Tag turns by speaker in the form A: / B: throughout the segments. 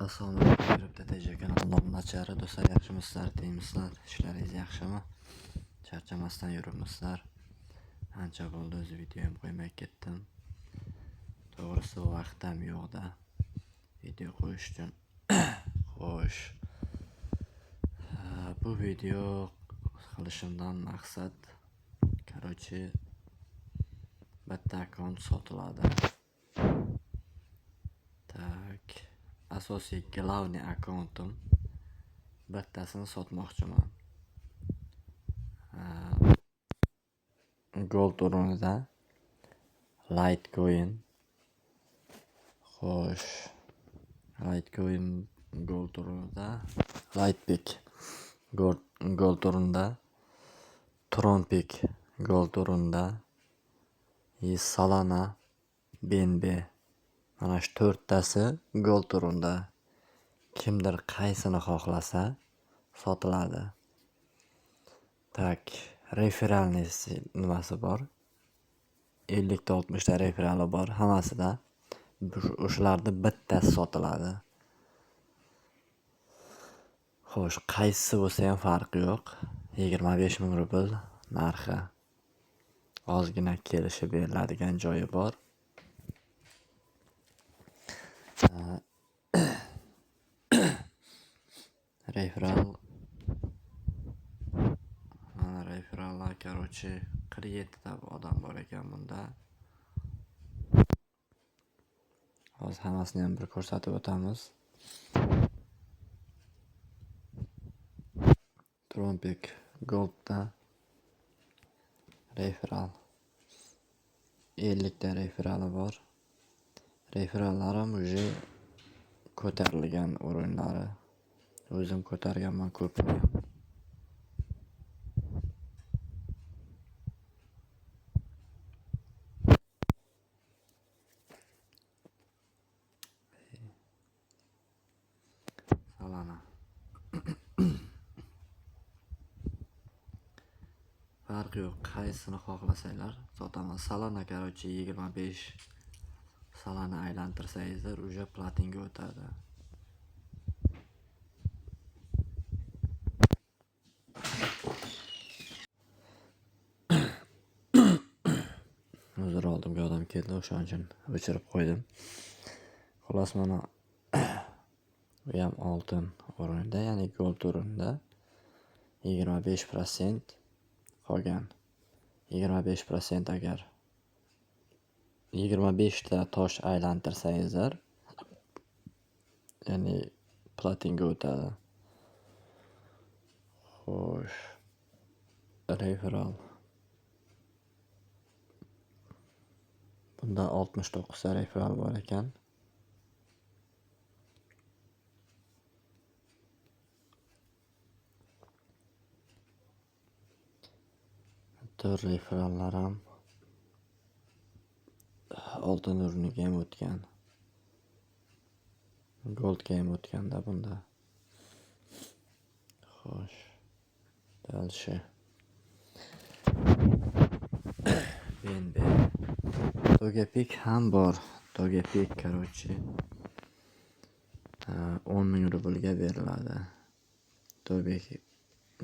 A: Assalomu alaykum, kiribdi TJ kanalidan nachari do'stlar, yaxshimisizlar, deymizlar, ishlaringiz yaxshimi? Charchamasdan yuribmizlar. Ancha bo'ldi o'z videom qo'ymay ketdim. To'g'risi vaqtim yo'qda video qo'yish uchun. Xo'sh. Bu video qilishimdan maqsad bitta akkaunt sotiladi. Asosiy glavniy akkauntim bittasini sotmoqchiman. Gold o'rnida Litecoin. Xo'sh. Litecoin Gold o'rnida Litepick Gold o'rnida Tronpick Gold o'rnida Solana BNB. Mana shu 4tasi Gold o'rnida. Kimdir qaysini xohlasa sotiladi. Referalni nimasi bor? 50 ta 60 ta referali bor. Hammasida o'shalarning bittasi sotiladi. Xo'sh, qaysisi bo'lsa ham farqi yo'q. 25 ming rubl narxi. Ozgina kelishib beriladigan joyi bor. Referallar 47 ta odam bor ekan bunda. Hozir hammasini ham bir ko'rsatib o'tamiz. Tronpick Goldda referal 50 ta referali bor. Referallarim уже ko'tarilgan o'rinlari. O'zim ko'targanman ko'pini. Solana. Farqi yo'q, qaysini xohlasanglar sotaman. Solana 25 Solana aylantirsangizlar уже platinga o'tadi. Hozir oldimga odam keldi, o'shaning uchun o'chirib qo'ydim. Xolos, mana bu ham oltin o'rnida, ya'ni gold o'rnida 25% qolgan. 25% agar 25 ta tosh aylantirsangizlar, ya'ni platinga o'tadi. Xo'sh. Referal. Bunda 69 ta referal bor ekan. Referallar ham oltin o'rniga ham o'tgan. Goldga ham o'tganda bunda. Xo'sh. Dalshi. BNB. Dogepick ham bor. Dogepick 10 ming rublga beriladi.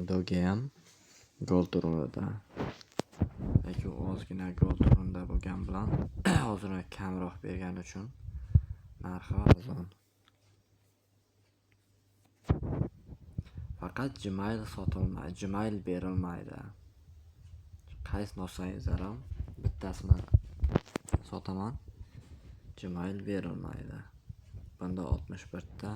A: Doge ham gold o'rnida. Lekin ozgina gold o'rnida bo'lgan bilan hozir kamroq bergani uchun narxi arzon. Faqat Gmail sotilmaydi, Gmail berilmaydi. Qaysini olsangizlar ham bittasini sotaman. Gmail berilmaydi. Bunda 61 ta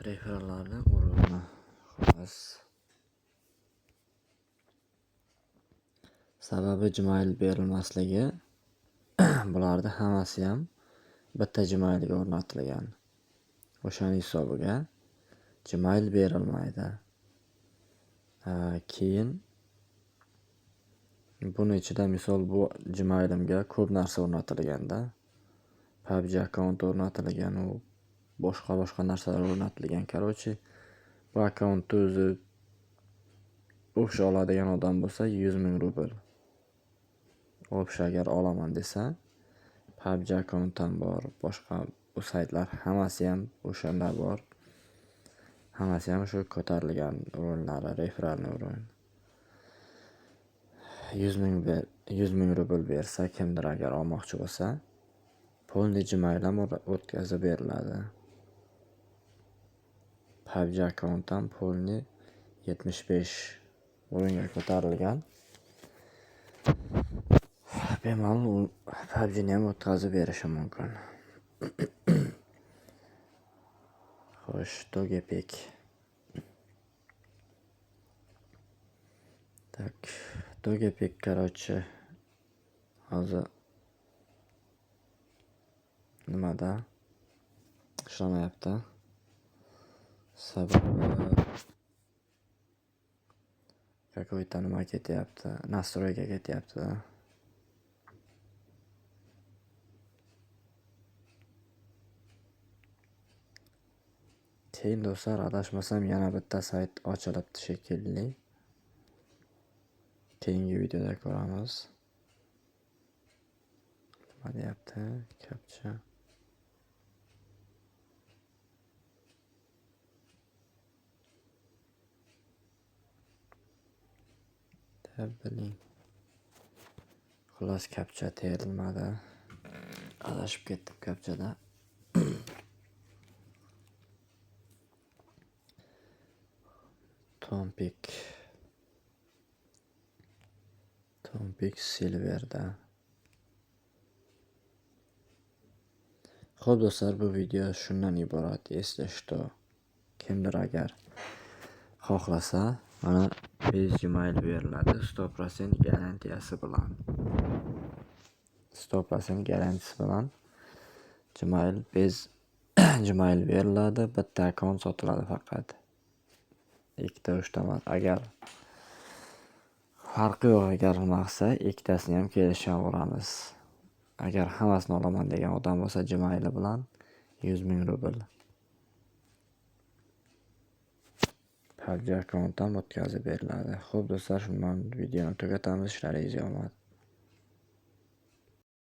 A: referallarni o'rni. Xo'sh. Sababi Gmail berilmasligi, bularning hammasi ham bitta Gmailga o'rnatilgan. O'shaning hisobiga Gmail berilmaydi. Keyin buni ichida misol bu Gmailimga ko'p narsa o'rnatilganda, PUBG akkaunt o'rnatilgan, u boshqa narsalar o'rnatilgan. Bu akkauntni o'zi o'sha oladigan odam bo'lsa 100 ming rubl. Общий agar olaman desa, PUBG akkaunt ham bor, boshqa bu saytlar hammasi ham o'shanda bor. Hammasi ham shu ko'tarilgan o'rinlari, referalniy o'rin. 100 ming rubl bersa, kimdir agar olmoqchi bo'lsa, polni Gmail ham o'tkazib beriladi. PUBG akkaunt ham polni 75 o'ringa ko'tarilgan. Bemalol PUBGni ham o'tkazib berishi mumkin. Xo'sh, Dogepik. Так, Dogepik, короче, hozir nimada ishlamayapti. Sababi какой-то nima ketyapti, настройка ketyapti. Keyin do'stlar, adashmasam yana bitta sayt ochilibdi shekilli. Keyingi videoda ko'ramiz. Nima deyapti? Captcha. Biling. Xullas, captcha terilmadi. Adashib ketdim captchada. Tompik Silverda. Xo'p do'stlar, bu video shundan iborat. Esda что kimdir agar xohlasa, mana bez Gmail beriladi 100% garantiyasi bilan. 100% garantiyasi bilan bez Gmail beriladi. Bitta akkaunt sotiladi faqat. Ikkita, uchta emas. Agar farqi yo'q, agar maqsa ikkitasini ham kelishaveramiz. Agar hammasini olaman degan odam bo'lsa, Gmail bilan 100 ming rubl. PUBG akkaunt ham o'tkazib beriladi. Xo'p do'stlar, shundan videoni tugatamiz. Ishlaringizga omad.